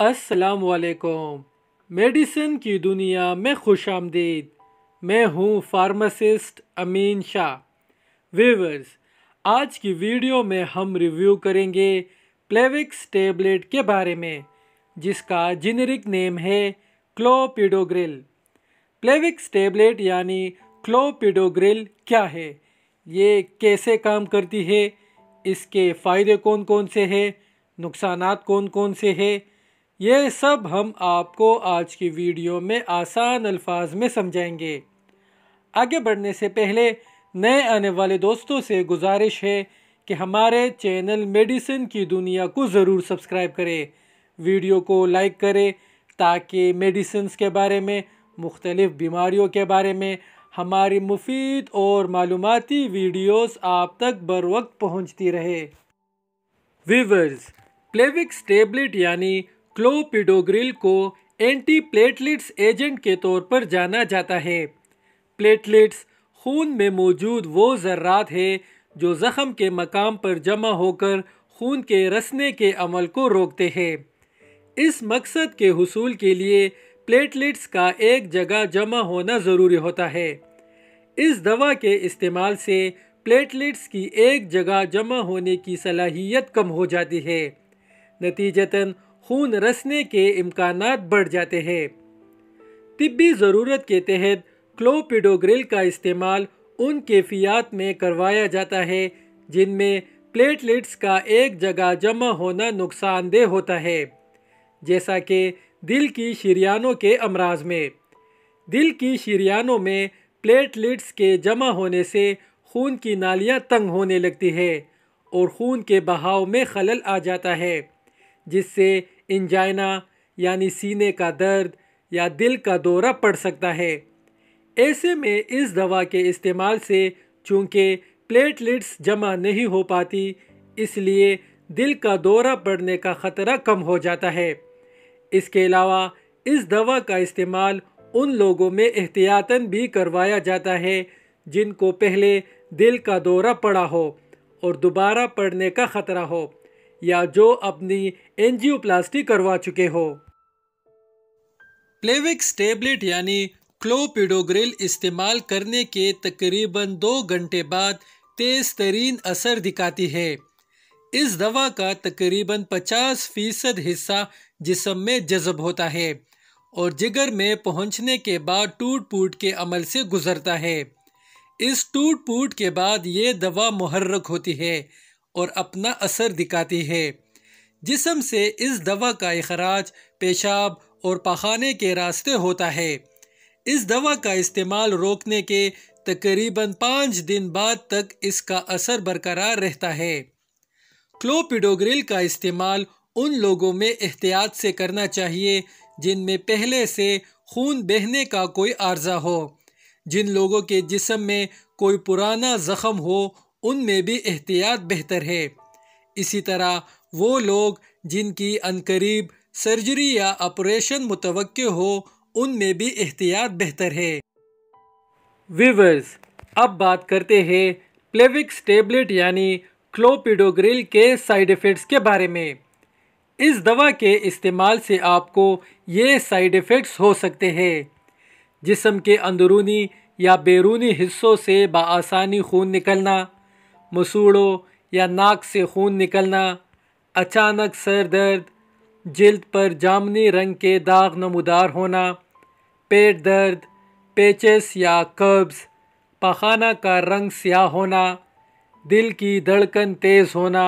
अस्सलाम वालेकुम। मेडिसिन की दुनिया में खुश आमदीद। मैं हूँ फार्मासिस्ट अमीन शाह। व्यूअर्स, आज की वीडियो में हम रिव्यू करेंगे प्लेविक्स टेबलेट के बारे में, जिसका जेनेरिक नेम है क्लोपिडोग्रिल। प्लेविक्स टेबलेट यानी क्लोपिडोग्रिल क्या है, ये कैसे काम करती है, इसके फ़ायदे कौन कौन से हैं, नुकसानात कौन कौन से हैं, ये सब हम आपको आज की वीडियो में आसान अल्फाज में समझाएंगे। आगे बढ़ने से पहले नए आने वाले दोस्तों से गुजारिश है कि हमारे चैनल मेडिसिन की दुनिया को ज़रूर सब्सक्राइब करें, वीडियो को लाइक करें ताकि मेडिसिन्स के बारे में, मुख्तलिफ़ बीमारियों के बारे में हमारी मुफीद और मालूमाती वीडियोस आप तक बर वक्त पहुँचती रहे। व्यूअर्स, प्लेविक्स टेबलेट यानी क्लोपिडोग्रिल को एंटी प्लेटलेट्स एजेंट के तौर पर जाना जाता है। प्लेटलेट्स खून में मौजूद वो ज़र्रात है जो ज़ख़म के मकाम पर जमा होकर खून के रसने के अमल को रोकते हैं। इस मकसद के हुसूल के लिए प्लेटलेट्स का एक जगह जमा होना ज़रूरी होता है। इस दवा के इस्तेमाल से प्लेटलेट्स की एक जगह जमा होने की सलाहियत कम हो जाती है, नतीजतन खून रसने के इम्कानात बढ़ जाते हैं। तिब्बी ज़रूरत के तहत क्लोपिडोग्रिल का इस्तेमाल उन कैफियत में करवाया जाता है जिनमें प्लेटलेट्स का एक जगह जमा होना नुकसानदेह होता है, जैसा कि दिल की शरीयानों के अमराज में। दिल की शरीयानों में प्लेटलेट्स के जमा होने से खून की नालियाँ तंग होने लगती है और खून के बहाव में खलल आ जाता है, जिससे इंजाइना यानी सीने का दर्द या दिल का दौरा पड़ सकता है। ऐसे में इस दवा के इस्तेमाल से चूँकि प्लेटलेट्स जमा नहीं हो पाती, इसलिए दिल का दौरा पड़ने का ख़तरा कम हो जाता है। इसके अलावा इस दवा का इस्तेमाल उन लोगों में एहतियातन भी करवाया जाता है जिनको पहले दिल का दौरा पड़ा हो और दोबारा पड़ने का ख़तरा हो, या जो अपनी एंजियोप्लास्टी करवा चुके हो। प्लेविक्स टेबलेट यानी क्लोपिडोग्रिल इस्तेमाल करने के तकरीबन 2 घंटे बाद तेज़ तरीन असर दिखाती है। इस दवा का तकरीबन 50% हिस्सा जिस्म में जज़ब होता है और जिगर में पहुंचने के बाद टूट फूट के अमल से गुजरता है। इस टूट फूट के बाद ये दवा मुहर्रक होती है और अपना असर दिखाती है। जिस्म से इस दवा का इखराज पेशाब और पखाने के रास्ते होता है। इस दवा का इस्तेमाल रोकने के तकरीबन 5 दिन बाद तक इसका असर बरकरार रहता है। क्लोपिडोग्रिल का इस्तेमाल उन लोगों में एहतियात से करना चाहिए जिनमें पहले से खून बहने का कोई आर्जा हो। जिन लोगों के जिस्म में कोई पुराना ज़ख़म हो, उनमें भी एहतियात बेहतर है। इसी तरह वो लोग जिनकी अनकरीब सर्जरी या ऑपरेशन मुतवक्के हो, उनमें भी एहतियात बेहतर है। व्यूअर्स, अब बात करते हैं प्लेविक्स टेबलेट यानी क्लोपिडोग्रिल के साइड इफ़ेक्ट्स के बारे में। इस दवा के इस्तेमाल से आपको ये साइड इफ़ेक्ट्स हो सकते हैं: जिस्म के अंदरूनी या बैरूनी हिस्सों से बआसानी खून निकलना, मसूड़ों या नाक से खून निकलना, अचानक सर दर्द, जिल्द पर जामुनी रंग के दाग नमूदार होना, पेट दर्द, पेचेस या कब्ज़, पखाना का रंग स्याह होना, दिल की धड़कन तेज़ होना,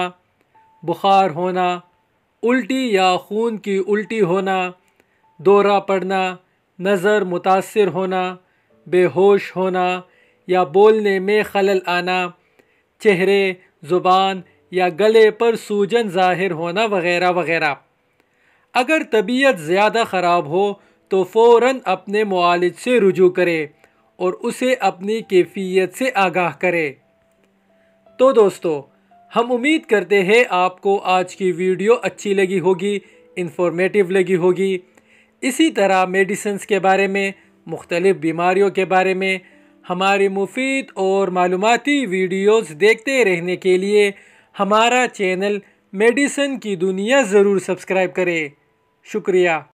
बुखार होना, उल्टी या खून की उल्टी होना, दौरा पड़ना, नज़र मुतासिर होना, बेहोश होना या बोलने में खलल आना, चेहरे, ज़ुबान या गले पर सूजन ज़ाहिर होना वगैरह वगैरह। अगर तबीयत ज़्यादा ख़राब हो तो फ़ौरन अपने मुआलिज से रुजू करें और उसे अपनी कैफियत से आगाह करें। तो दोस्तों, हम उम्मीद करते हैं आपको आज की वीडियो अच्छी लगी होगी, इंफॉर्मेटिव लगी होगी। इसी तरह मेडिसिन्स के बारे में, मुख्तलिफ़ बीमारियों के बारे में हमारी मुफीद और मालूमाती वीडियोस देखते रहने के लिए हमारा चैनल मेडिसिन की दुनिया ज़रूर सब्सक्राइब करें। शुक्रिया।